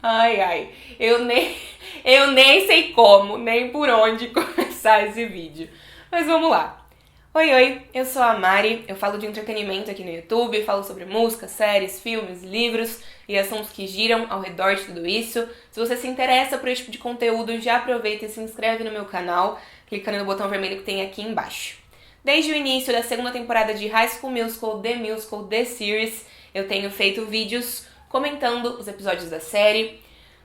Ai, ai, eu nem sei como, nem por onde começar esse vídeo. Mas vamos lá. Oi, eu sou a Mari, eu falo de entretenimento aqui no YouTube, falo sobre música, séries, filmes, livros e assuntos que giram ao redor de tudo isso. Se você se interessa por esse tipo de conteúdo, já aproveita e se inscreve no meu canal, clicando no botão vermelho que tem aqui embaixo. Desde o início da segunda temporada de High School Musical, The Series, eu tenho feito vídeos comentando os episódios da série.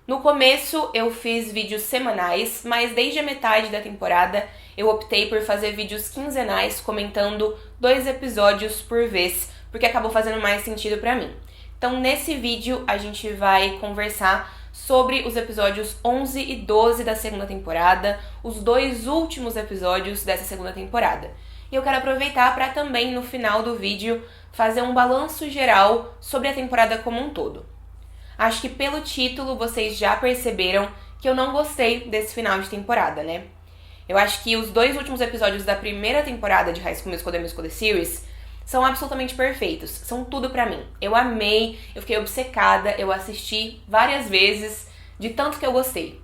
No começo eu fiz vídeos semanais, mas desde a metade da temporada eu optei por fazer vídeos quinzenais comentando 2 episódios por vez, porque acabou fazendo mais sentido pra mim. Então nesse vídeo a gente vai conversar sobre os episódios 11 e 12 da segunda temporada, os 2 últimos episódios dessa segunda temporada. E eu quero aproveitar para também no final do vídeo fazer um balanço geral sobre a temporada como um todo. Acho que pelo título vocês já perceberam que eu não gostei desse final de temporada, né? Eu acho que os 2 últimos episódios da primeira temporada de High School Musical, The Series são absolutamente perfeitos, são tudo pra mim. Eu amei, eu fiquei obcecada, eu assisti várias vezes, de tanto que eu gostei.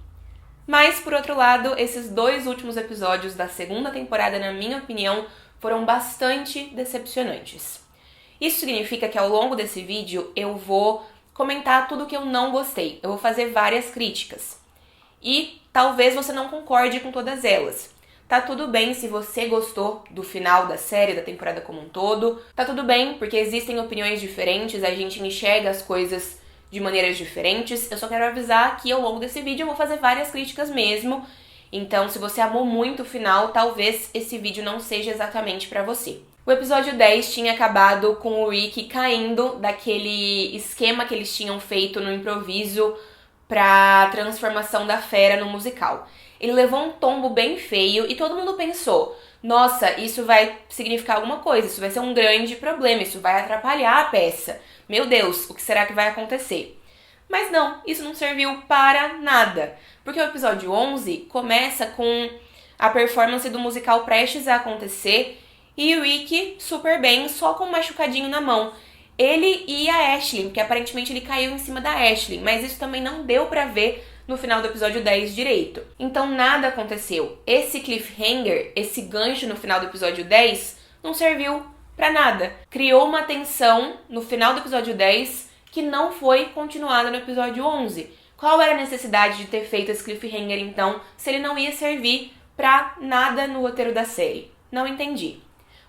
Mas, por outro lado, esses 2 últimos episódios da segunda temporada, na minha opinião, foram bastante decepcionantes. Isso significa que ao longo desse vídeo eu vou comentar tudo que eu não gostei. Eu vou fazer várias críticas. E talvez você não concorde com todas elas. Tá tudo bem se você gostou do final da série, da temporada como um todo. Tá tudo bem, porque existem opiniões diferentes, a gente enxerga as coisas de maneiras diferentes. Eu só quero avisar que ao longo desse vídeo eu vou fazer várias críticas mesmo. Então, se você amou muito o final, talvez esse vídeo não seja exatamente pra você. O episódio 10 tinha acabado com o Rick caindo daquele esquema que eles tinham feito no improviso pra transformação da fera no musical. Ele levou um tombo bem feio e todo mundo pensou: nossa, isso vai significar alguma coisa, isso vai ser um grande problema, isso vai atrapalhar a peça. Meu Deus, o que será que vai acontecer? Mas não, isso não serviu para nada, porque o episódio 11 começa com a performance do musical prestes a acontecer e o Rick super bem, só com um machucadinho na mão. Ele e a Ashley, porque aparentemente ele caiu em cima da Ashley, mas isso também não deu pra ver no final do episódio 10 direito. Então nada aconteceu. Esse cliffhanger, esse gancho no final do episódio 10, não serviu pra nada. Criou uma tensão no final do episódio 10 que não foi continuada no episódio 11. Qual era a necessidade de ter feito esse cliffhanger então, se ele não ia servir pra nada no roteiro da série? Não entendi.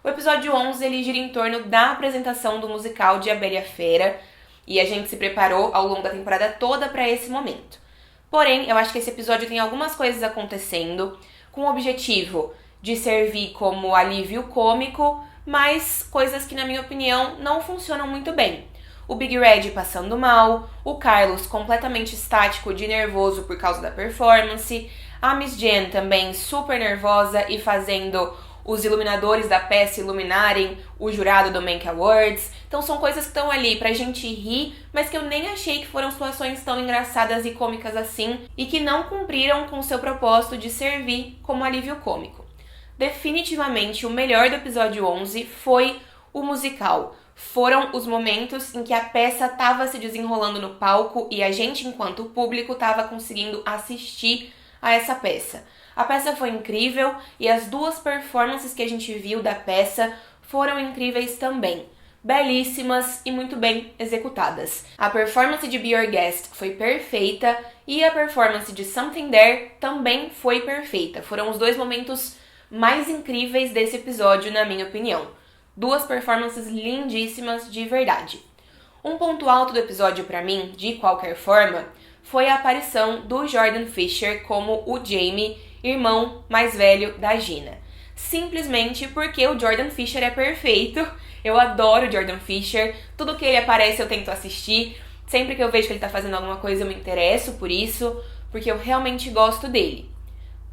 O episódio 11 ele gira em torno da apresentação do musical de A Bela e a Fera, e a gente se preparou ao longo da temporada toda para esse momento. Porém, eu acho que esse episódio tem algumas coisas acontecendo com o objetivo de servir como alívio cômico, mas coisas que, na minha opinião, não funcionam muito bem. O Big Red passando mal, o Carlos completamente estático de nervoso por causa da performance, a Miss Jen também super nervosa e fazendo os iluminadores da peça iluminarem o jurado do Mank Awards. Então são coisas que estão ali pra gente rir, mas que eu nem achei que foram situações tão engraçadas e cômicas assim, e que não cumpriram com o seu propósito de servir como alívio cômico. Definitivamente o melhor do episódio 11 foi o musical. Foram os momentos em que a peça estava se desenrolando no palco e a gente, enquanto público, estava conseguindo assistir a essa peça. A peça foi incrível e as 2 performances que a gente viu da peça foram incríveis também. Belíssimas e muito bem executadas. A performance de Be Your Guest foi perfeita e a performance de Something There também foi perfeita. Foram os 2 momentos mais incríveis desse episódio, na minha opinião. 2 performances lindíssimas de verdade. Um ponto alto do episódio pra mim, de qualquer forma, foi a aparição do Jordan Fisher como o Jamie, irmão mais velho da Gina. Simplesmente porque o Jordan Fisher é perfeito. Eu adoro o Jordan Fisher. Tudo que ele aparece eu tento assistir. Sempre que eu vejo que ele tá fazendo alguma coisa eu me interesso por isso, porque eu realmente gosto dele.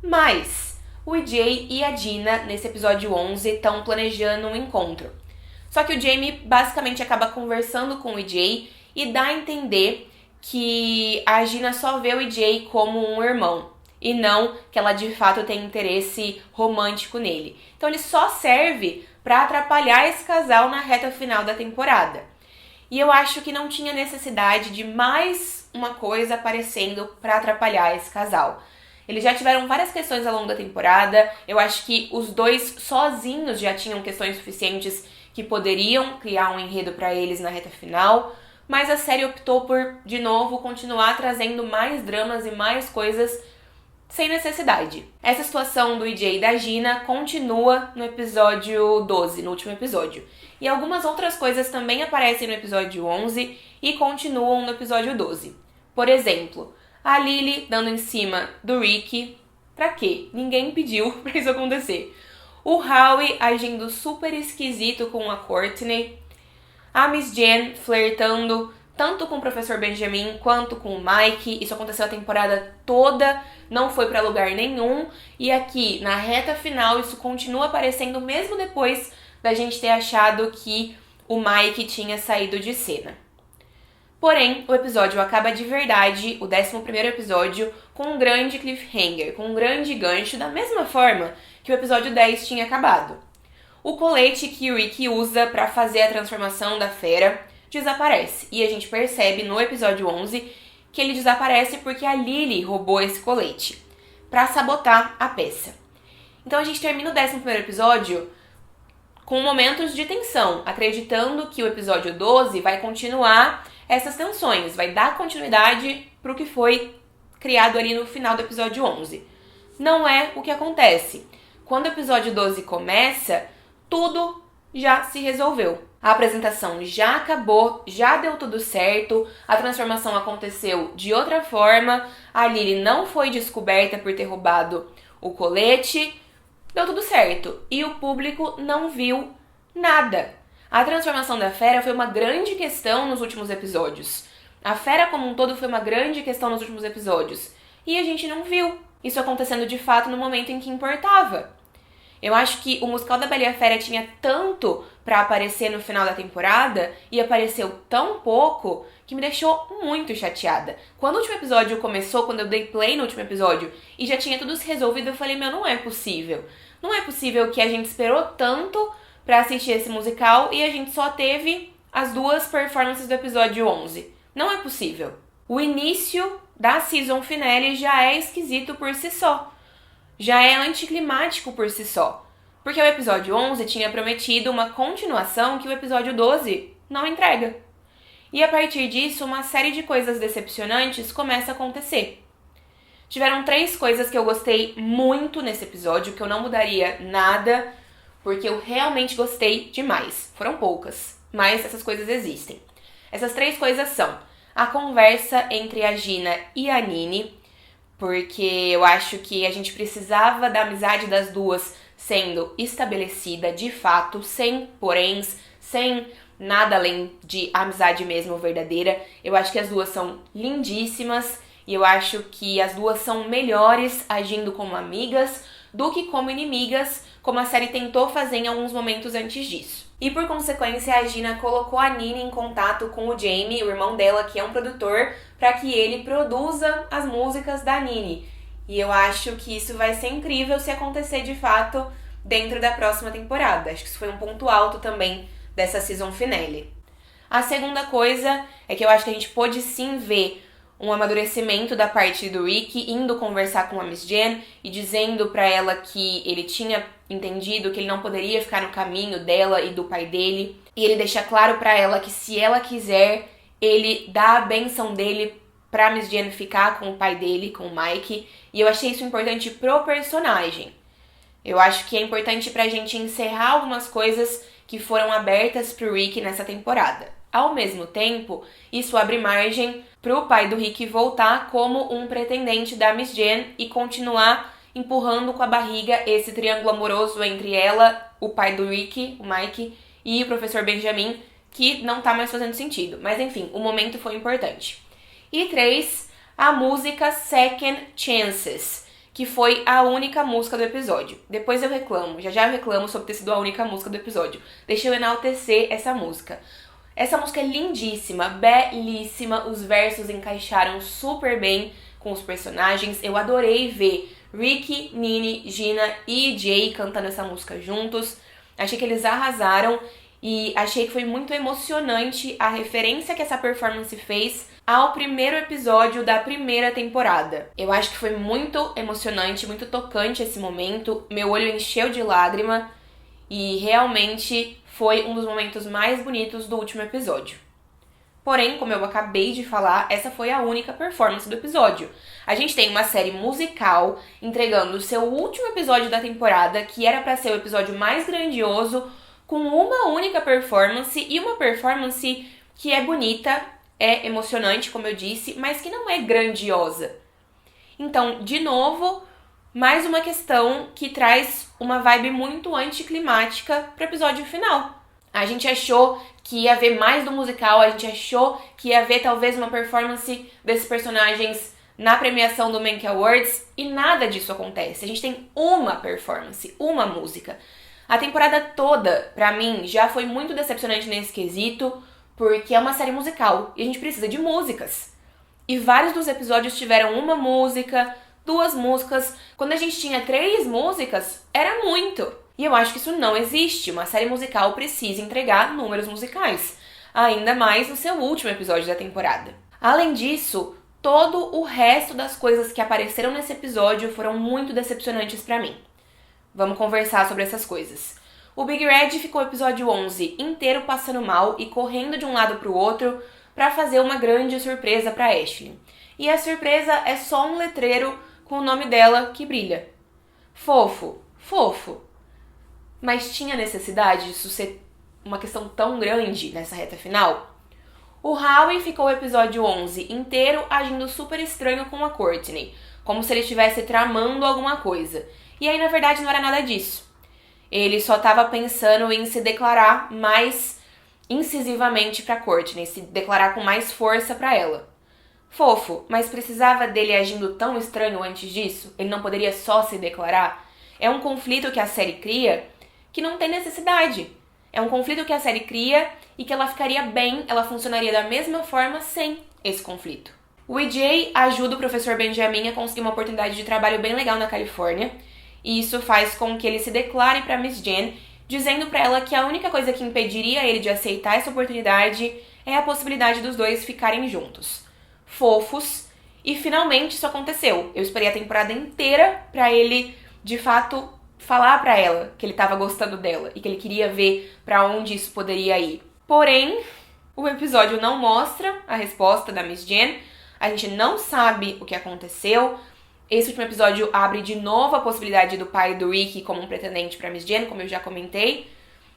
Mas o EJ e a Gina, nesse episódio 11, estão planejando um encontro. Só que o Jamie basicamente acaba conversando com o EJ e dá a entender que a Gina só vê o EJ como um irmão e não que ela de fato tem interesse romântico nele. Então ele só serve pra atrapalhar esse casal na reta final da temporada. E eu acho que não tinha necessidade de mais uma coisa aparecendo pra atrapalhar esse casal. Eles já tiveram várias questões ao longo da temporada. Eu acho que os dois sozinhos já tinham questões suficientes que poderiam criar um enredo pra eles na reta final. Mas a série optou por, de novo, continuar trazendo mais dramas e mais coisas sem necessidade. Essa situação do EJ e da Gina continua no episódio 12, no último episódio. E algumas outras coisas também aparecem no episódio 11 e continuam no episódio 12. Por exemplo, a Lily dando em cima do Ricky. Pra quê? Ninguém pediu pra isso acontecer. O Howie agindo super esquisito com a Courtney. A Miss Jen flertando tanto com o professor Benjamin quanto com o Mike. Isso aconteceu a temporada toda, não foi pra lugar nenhum. E aqui, na reta final, isso continua aparecendo mesmo depois da gente ter achado que o Mike tinha saído de cena. Porém, o episódio acaba de verdade, o 11º episódio, com um grande cliffhanger, com um grande gancho, da mesma forma que o episódio 10 tinha acabado. O colete que o Ricky usa pra fazer a transformação da fera desaparece. E a gente percebe no episódio 11 que ele desaparece porque a Lily roubou esse colete pra sabotar a peça. Então a gente termina o 11º episódio com momentos de tensão, acreditando que o episódio 12 vai continuar essas tensões, vai dar continuidade pro que foi criado ali no final do episódio 11. Não é o que acontece. Quando o episódio 12 começa, tudo já se resolveu. A apresentação já acabou, já deu tudo certo, a transformação aconteceu de outra forma, a Lily não foi descoberta por ter roubado o colete, deu tudo certo. E o público não viu nada. A transformação da fera foi uma grande questão nos últimos episódios. A fera como um todo foi uma grande questão nos últimos episódios. E a gente não viu isso acontecendo de fato no momento em que importava. Eu acho que o musical da Bela e a Fera tinha tanto pra aparecer no final da temporada e apareceu tão pouco que me deixou muito chateada. Quando o último episódio começou, quando eu dei play no último episódio e já tinha tudo se resolvido, eu falei, não é possível. Não é possível que a gente esperou tanto pra assistir esse musical e a gente só teve as duas performances do episódio 11. Não é possível. O início da season finale já é esquisito por si só. Já é anticlimático por si só. Porque o episódio 11 tinha prometido uma continuação que o episódio 12 não entrega. E a partir disso, uma série de coisas decepcionantes começa a acontecer. Tiveram 3 coisas que eu gostei muito nesse episódio, que eu não mudaria nada, porque eu realmente gostei demais. Foram poucas, mas essas coisas existem. Essas 3 coisas são a conversa entre a Gina e a Nini, porque eu acho que a gente precisava da amizade das duas sendo estabelecida de fato, sem poréns, sem nada além de amizade mesmo verdadeira. Eu acho que as duas são lindíssimas e eu acho que as duas são melhores agindo como amigas do que como inimigas, como a série tentou fazer em alguns momentos antes disso. E por consequência, a Gina colocou a Nini em contato com o Jamie, o irmão dela, que é um produtor, para que ele produza as músicas da Nini. E eu acho que isso vai ser incrível se acontecer de fato dentro da próxima temporada. Acho que isso foi um ponto alto também dessa season finale. A segunda coisa é que eu acho que a gente pôde sim ver um amadurecimento da parte do Ricky indo conversar com a Miss Jen e dizendo pra ela que ele tinha entendido que ele não poderia ficar no caminho dela e do pai dele. E ele deixa claro pra ela que se ela quiser, ele dá a bênção dele pra Miss Jen ficar com o pai dele, com o Mike. E eu achei isso importante pro personagem. Eu acho que é importante pra gente encerrar algumas coisas que foram abertas pro Ricky nessa temporada. Ao mesmo tempo, isso abre margem pro pai do Ricky voltar como um pretendente da Miss Jen e continuar empurrando com a barriga esse triângulo amoroso entre ela, o pai do Ricky, o Mike, e o professor Benjamin, que não tá mais fazendo sentido. Mas enfim, o momento foi importante. E 3, a música Second Chances, que foi a única música do episódio. Depois eu reclamo, já eu reclamo sobre ter sido a única música do episódio. Deixa eu enaltecer essa música. Essa música é lindíssima, belíssima, os versos encaixaram super bem com os personagens. Eu adorei ver Ricky, Nini, Gina e Jay cantando essa música juntos. Achei que eles arrasaram e achei que foi muito emocionante a referência que essa performance fez ao primeiro episódio da primeira temporada. Eu acho que foi muito emocionante, muito tocante esse momento, meu olho encheu de lágrima e realmente foi um dos momentos mais bonitos do último episódio. Porém, como eu acabei de falar, essa foi a única performance do episódio. A gente tem uma série musical entregando o seu último episódio da temporada, que era pra ser o episódio mais grandioso, com uma única performance, e uma performance que é bonita, é emocionante, como eu disse, mas que não é grandiosa. Então, de novo, mais uma questão que traz uma vibe muito anticlimática pro episódio final. A gente achou que ia ver mais do musical, a gente achou que ia ver talvez uma performance desses personagens na premiação do Mank Awards e nada disso acontece. A gente tem uma performance, uma música. A temporada toda, pra mim, já foi muito decepcionante nesse quesito, porque é uma série musical e a gente precisa de músicas. E vários dos episódios tiveram uma música, 2 músicas. Quando a gente tinha 3 músicas, era muito. E eu acho que isso não existe. Uma série musical precisa entregar números musicais. Ainda mais no seu último episódio da temporada. Além disso, todo o resto das coisas que apareceram nesse episódio foram muito decepcionantes pra mim. Vamos conversar sobre essas coisas. O Big Red ficou o episódio 11 inteiro passando mal e correndo de um lado pro outro pra fazer uma grande surpresa pra Ashley. E a surpresa é só um letreiro com o nome dela que brilha. Fofo, fofo. Mas tinha necessidade disso ser uma questão tão grande nessa reta final? O Howie ficou o episódio 11 inteiro agindo super estranho com a Courtney, como se ele estivesse tramando alguma coisa. E aí, na verdade, não era nada disso. Ele só estava pensando em se declarar mais incisivamente pra Courtney, se declarar com mais força pra ela. Fofo, mas precisava dele agindo tão estranho antes disso? Ele não poderia só se declarar? É um conflito que a série cria que não tem necessidade. É um conflito que a série cria e que ela ficaria bem, ela funcionaria da mesma forma sem esse conflito. O EJ ajuda o professor Benjamin a conseguir uma oportunidade de trabalho bem legal na Califórnia, e isso faz com que ele se declare para Miss Jen, dizendo para ela que a única coisa que impediria ele de aceitar essa oportunidade é a possibilidade dos dois ficarem juntos. Fofos, e finalmente isso aconteceu. Eu esperei a temporada inteira para ele, de fato, falar pra ela que ele tava gostando dela e que ele queria ver pra onde isso poderia ir. Porém, o episódio não mostra a resposta da Miss Jen, a gente não sabe o que aconteceu. Esse último episódio abre de novo a possibilidade do pai do Ricky como um pretendente pra Miss Jen, como eu já comentei.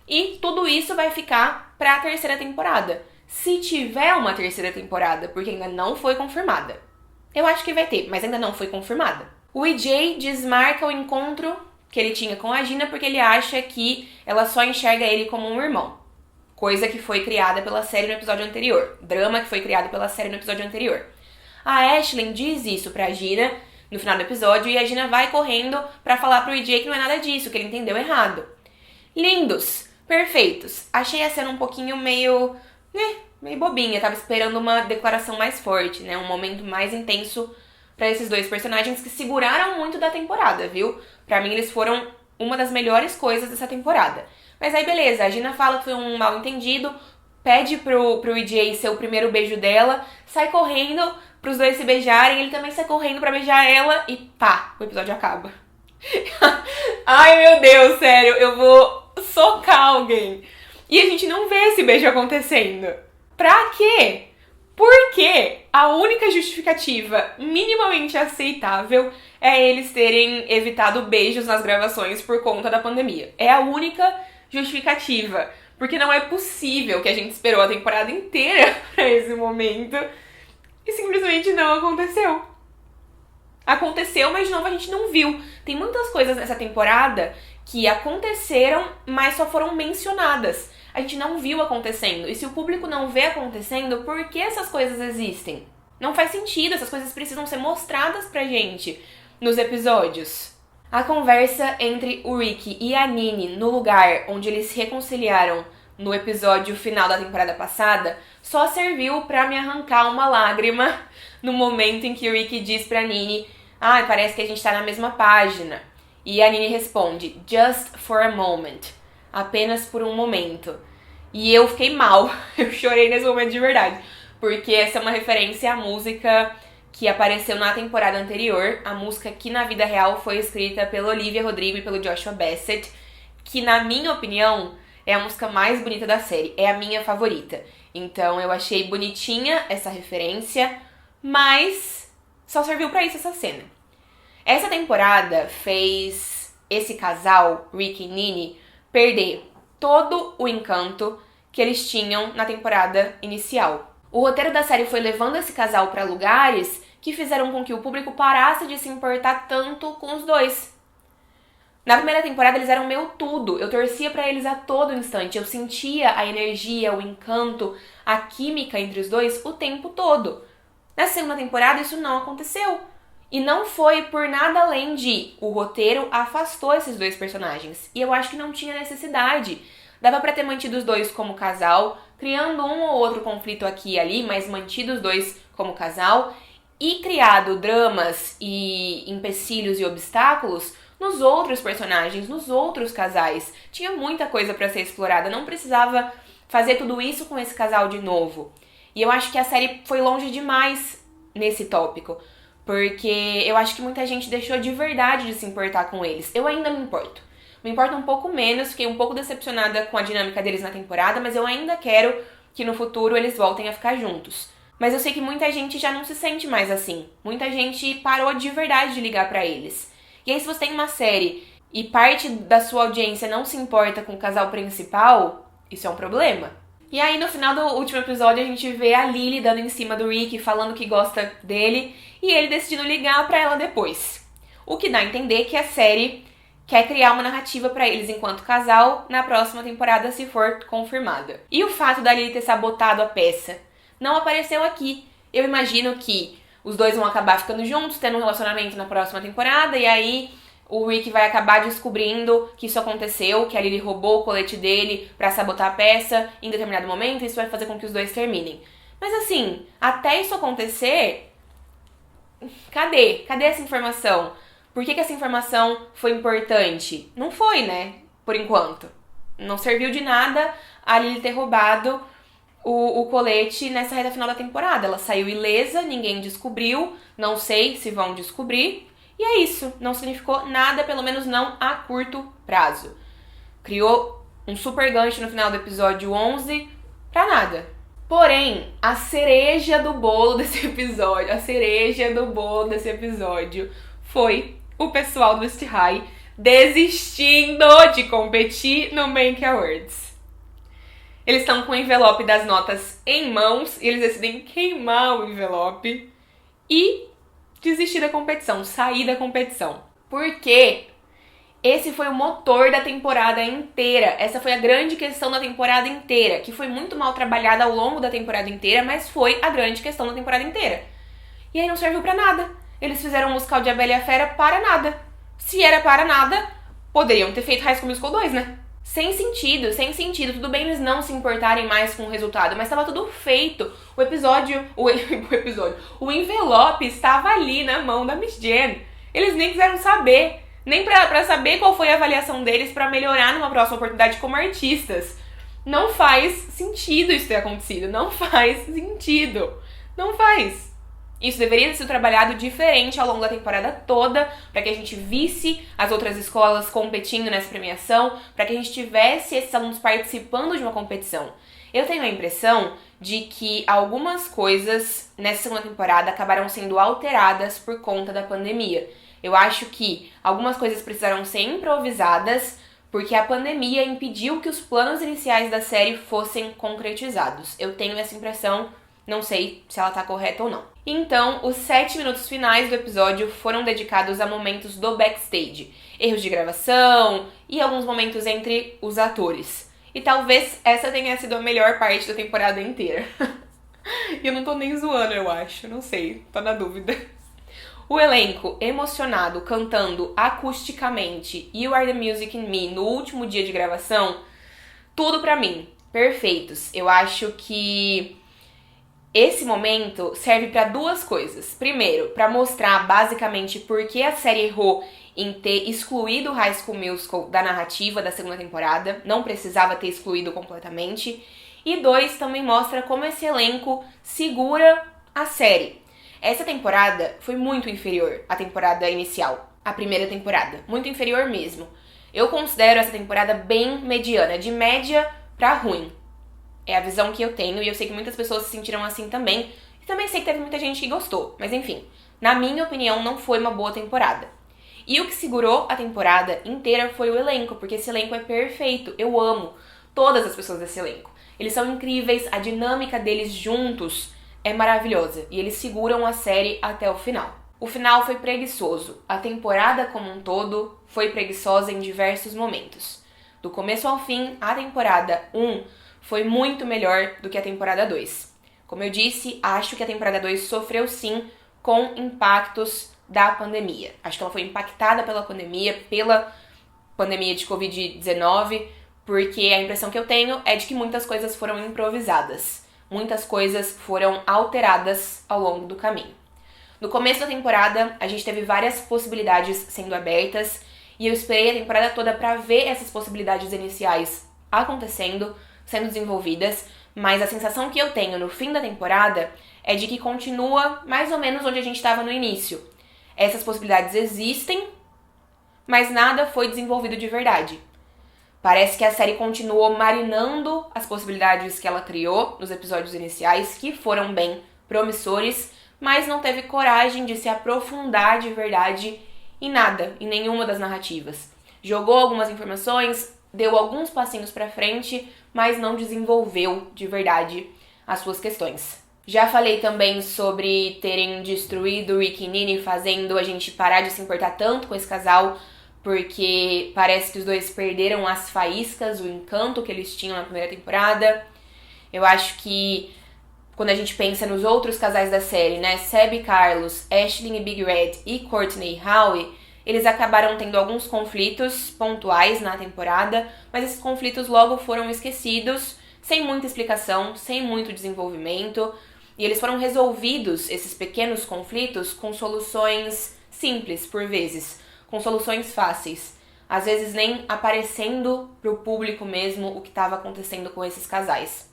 E tudo isso vai ficar pra terceira temporada. Se tiver uma terceira temporada, porque ainda não foi confirmada. Eu acho que vai ter, mas ainda não foi confirmada. O EJ desmarca o encontro que ele tinha com a Gina porque ele acha que ela só enxerga ele como um irmão. Coisa que foi criada pela série no episódio anterior. Drama que foi criado pela série no episódio anterior. A Ashley diz isso pra Gina no final do episódio e a Gina vai correndo pra falar pro EJ que não é nada disso, que ele entendeu errado. Lindos, perfeitos. Achei a cena um pouquinho meio bobinha. Tava esperando uma declaração mais forte, né? Um momento mais intenso pra esses dois personagens que seguraram muito da temporada, viu? Pra mim, eles foram uma das melhores coisas dessa temporada. Mas aí, beleza, a Gina fala que foi um mal entendido, pede pro EJ ser o primeiro beijo dela, sai correndo pros dois se beijarem, ele também sai correndo pra beijar ela e pá, o episódio acaba. Ai, meu Deus, sério, eu vou socar alguém. E a gente não vê esse beijo acontecendo. Pra quê? Porque a única justificativa minimamente aceitável é eles terem evitado beijos nas gravações por conta da pandemia. É a única justificativa. Porque não é possível que a gente esperou a temporada inteira pra esse momento e simplesmente não aconteceu. Aconteceu, mas de novo a gente não viu. Tem muitas coisas nessa temporada que aconteceram, mas só foram mencionadas. A gente não viu acontecendo. E se o público não vê acontecendo, por que essas coisas existem? Não faz sentido, essas coisas precisam ser mostradas pra gente nos episódios. A conversa entre o Ricky e a Nini no lugar onde eles se reconciliaram no episódio final da temporada passada só serviu pra me arrancar uma lágrima no momento em que o Ricky diz pra Nini: parece que a gente tá na mesma página. E a Nini responde: just for a moment. Apenas por um momento. E eu fiquei mal, eu chorei nesse momento de verdade. Porque essa é uma referência à música que apareceu na temporada anterior, a música que na vida real foi escrita pela Olivia Rodrigo e pelo Joshua Bassett, que na minha opinião é a música mais bonita da série, é a minha favorita. Então eu achei bonitinha essa referência, mas só serviu pra isso essa cena. Essa temporada fez esse casal, Rick e Nini, perder todo o encanto que eles tinham na temporada inicial. O roteiro da série foi levando esse casal pra lugares que fizeram com que o público parasse de se importar tanto com os dois. Na primeira temporada eles eram meu tudo, eu torcia pra eles a todo instante, eu sentia a energia, o encanto, a química entre os dois o tempo todo. Na segunda temporada isso não aconteceu. E não foi por nada além de o roteiro afastou esses dois personagens. E eu acho que não tinha necessidade. Dava pra ter mantido os dois como casal, criando um ou outro conflito aqui e ali, mas mantido os dois como casal e criado dramas e empecilhos e obstáculos nos outros personagens, nos outros casais. Tinha muita coisa pra ser explorada, não precisava fazer tudo isso com esse casal de novo. E eu acho que a série foi longe demais nesse tópico, porque eu acho que muita gente deixou de verdade de se importar com eles. Eu ainda me importo. Me importa um pouco menos, fiquei um pouco decepcionada com a dinâmica deles na temporada, mas eu ainda quero que no futuro eles voltem a ficar juntos. Mas eu sei que muita gente já não se sente mais assim. Muita gente parou de verdade de ligar pra eles. E aí se você tem uma série e parte da sua audiência não se importa com o casal principal, isso é um problema. E aí no final do último episódio a gente vê a Lily dando em cima do Rick, falando que gosta dele, e ele decidindo ligar pra ela depois. O que dá a entender que a série quer criar uma narrativa pra eles enquanto casal na próxima temporada, se for confirmada. E o fato da Lily ter sabotado a peça não apareceu aqui. Eu imagino que os dois vão acabar ficando juntos, tendo um relacionamento na próxima temporada, e aí o Rick vai acabar descobrindo que isso aconteceu, que a Lily roubou o colete dele pra sabotar a peça em determinado momento, e isso vai fazer com que os dois terminem. Mas assim, até isso acontecer, cadê? Cadê essa informação? Por que essa informação foi importante? Não foi, né? Por enquanto. Não serviu de nada a Lily ter roubado o colete nessa reta final da temporada. Ela saiu ilesa, ninguém descobriu, não sei se vão descobrir. E é isso, não significou nada, pelo menos não a curto prazo. Criou um super gancho no final do episódio 11 pra nada. Porém, a cereja do bolo desse episódio, foi o pessoal do West High desistindo de competir no Make Awards. Eles estão com o envelope das notas em mãos e eles decidem queimar o envelope e desistir da competição, sair da competição. Porque esse foi o motor da temporada inteira. Essa foi a grande questão da temporada inteira, que foi muito mal trabalhada ao longo da temporada inteira, mas foi a grande questão da temporada inteira. E aí não serviu pra nada. Eles fizeram um musical de A Bela e a Fera para nada. Se era para nada, poderiam ter feito High School Musical 2, né? Sem sentido. Tudo bem eles não se importarem mais com o resultado, mas estava tudo feito. O envelope estava ali na mão da Miss Jen. Eles nem quiseram saber, nem pra saber qual foi a avaliação deles pra melhorar numa próxima oportunidade como artistas. Não faz sentido isso ter acontecido. Não faz sentido. Não faz. Isso deveria ter sido trabalhado diferente ao longo da temporada toda, para que a gente visse as outras escolas competindo nessa premiação, para que a gente tivesse esses alunos participando de uma competição. Eu tenho a impressão de que algumas coisas nessa segunda temporada acabaram sendo alteradas por conta da pandemia. Eu acho que algumas coisas precisaram ser improvisadas, porque a pandemia impediu que os planos iniciais da série fossem concretizados. Eu tenho essa impressão, não sei se ela tá correta ou não. Então, os 7 minutos finais do episódio foram dedicados a momentos do backstage, erros de gravação e alguns momentos entre os atores. E talvez essa tenha sido a melhor parte da temporada inteira. E eu não tô nem zoando, eu acho, não sei, tô na dúvida. O elenco emocionado cantando acusticamente You Are The Music In Me no último dia de gravação, tudo pra mim, perfeitos. Eu acho que Esse momento serve para duas coisas. Primeiro, para mostrar basicamente por que a série errou em ter excluído o High School Musical da narrativa da segunda temporada, não precisava ter excluído completamente. E dois, também mostra como esse elenco segura a série. Essa temporada foi muito inferior à temporada inicial, a primeira temporada, muito inferior mesmo. Eu considero essa temporada bem mediana, de média pra ruim. É a visão que eu tenho e eu sei que muitas pessoas se sentiram assim também. E também sei que teve muita gente que gostou. Mas enfim, na minha opinião, não foi uma boa temporada. E o que segurou a temporada inteira foi o elenco, porque esse elenco é perfeito. Eu amo todas as pessoas desse elenco. Eles são incríveis, a dinâmica deles juntos é maravilhosa. E eles seguram a série até o final. O final foi preguiçoso. A temporada como um todo foi preguiçosa em diversos momentos. Do começo ao fim, a temporada 1 foi muito melhor do que a temporada 2. Como eu disse, acho que a temporada 2 sofreu sim com impactos da pandemia. Acho que ela foi impactada pela pandemia de Covid-19, porque a impressão que eu tenho é de que muitas coisas foram improvisadas. Muitas coisas foram alteradas ao longo do caminho. No começo da temporada, a gente teve várias possibilidades sendo abertas, e eu esperei a temporada toda para ver essas possibilidades iniciais acontecendo, sendo desenvolvidas, mas a sensação que eu tenho no fim da temporada é de que continua mais ou menos onde a gente estava no início. Essas possibilidades existem, mas nada foi desenvolvido de verdade. Parece que a série continuou marinando as possibilidades que ela criou nos episódios iniciais, que foram bem promissores, mas não teve coragem de se aprofundar de verdade em nada, em nenhuma das narrativas. Jogou algumas informações, deu alguns passinhos pra frente, mas não desenvolveu de verdade as suas questões. Já falei também sobre terem destruído Rick e Nini, fazendo a gente parar de se importar tanto com esse casal, porque parece que os dois perderam as faíscas, o encanto que eles tinham na primeira temporada. Eu acho que quando a gente pensa nos outros casais da série, né, Seb e Carlos, Ashley e Big Red e Courtney e Howie, eles acabaram tendo alguns conflitos pontuais na temporada, mas esses conflitos logo foram esquecidos, sem muita explicação, sem muito desenvolvimento, e eles foram resolvidos, esses pequenos conflitos, com soluções simples, por vezes, com soluções fáceis, às vezes nem aparecendo pro público mesmo o que estava acontecendo com esses casais.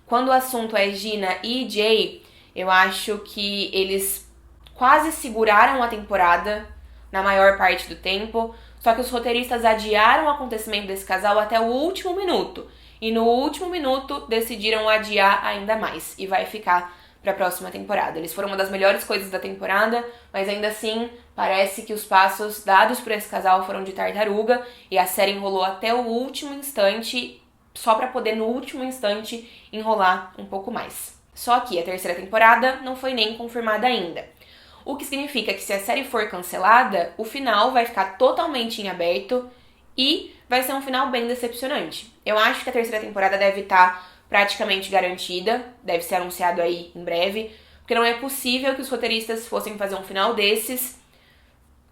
Quando o assunto é Gina e Jay, eu acho que eles quase seguraram a temporada na maior parte do tempo, só que os roteiristas adiaram o acontecimento desse casal até o último minuto. E no último minuto decidiram adiar ainda mais e vai ficar para a próxima temporada. Eles foram uma das melhores coisas da temporada, mas ainda assim parece que os passos dados por esse casal foram de tartaruga e a série enrolou até o último instante, só para poder no último instante enrolar um pouco mais. Só que a terceira temporada não foi nem confirmada ainda. O que significa que se a série for cancelada, o final vai ficar totalmente em aberto e vai ser um final bem decepcionante. Eu acho que a terceira temporada deve estar praticamente garantida, deve ser anunciado aí em breve, porque não é possível que os roteiristas fossem fazer um final desses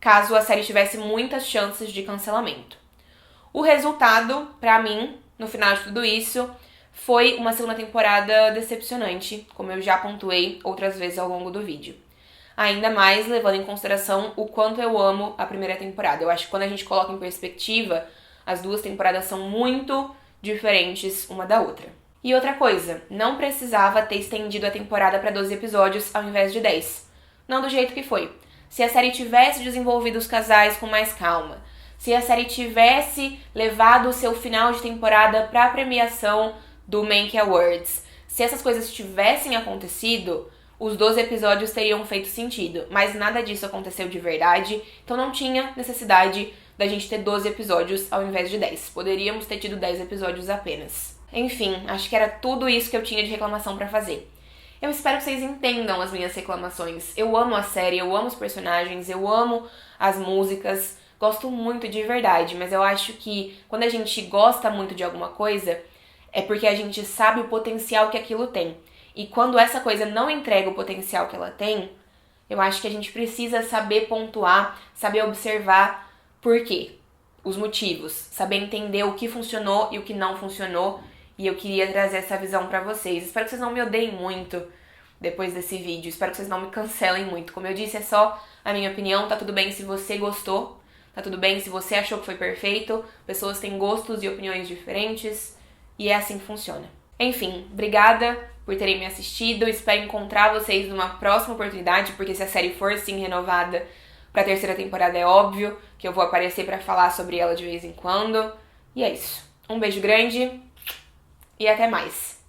caso a série tivesse muitas chances de cancelamento. O resultado, pra mim, no final de tudo isso, foi uma segunda temporada decepcionante, como eu já pontuei outras vezes ao longo do vídeo. Ainda mais levando em consideração o quanto eu amo a primeira temporada. Eu acho que quando a gente coloca em perspectiva, as duas temporadas são muito diferentes uma da outra. E outra coisa, não precisava ter estendido a temporada para 12 episódios ao invés de 10. Não do jeito que foi. Se a série tivesse desenvolvido os casais com mais calma, se a série tivesse levado o seu final de temporada para a premiação do Mank Awards, se essas coisas tivessem acontecido, os 12 episódios teriam feito sentido, mas nada disso aconteceu de verdade, então não tinha necessidade da gente ter 12 episódios ao invés de 10. Poderíamos ter tido 10 episódios apenas. Enfim, acho que era tudo isso que eu tinha de reclamação pra fazer. Eu espero que vocês entendam as minhas reclamações. Eu amo a série, eu amo os personagens, eu amo as músicas, gosto muito de verdade, mas eu acho que quando a gente gosta muito de alguma coisa, é porque a gente sabe o potencial que aquilo tem. E quando essa coisa não entrega o potencial que ela tem, eu acho que a gente precisa saber pontuar, saber observar por quê, os motivos, saber entender o que funcionou e o que não funcionou. E eu queria trazer essa visão pra vocês. Espero que vocês não me odeiem muito, depois desse vídeo. Espero que vocês não me cancelem muito. Como eu disse, é só a minha opinião. Tá tudo bem se você gostou. Tá tudo bem se você achou que foi perfeito. Pessoas têm gostos e opiniões diferentes. E é assim que funciona. Enfim, obrigada por terem me assistido. Espero encontrar vocês numa próxima oportunidade, porque se a série for sim renovada pra terceira temporada, é óbvio que eu vou aparecer pra falar sobre ela de vez em quando. E é isso. Um beijo grande e até mais.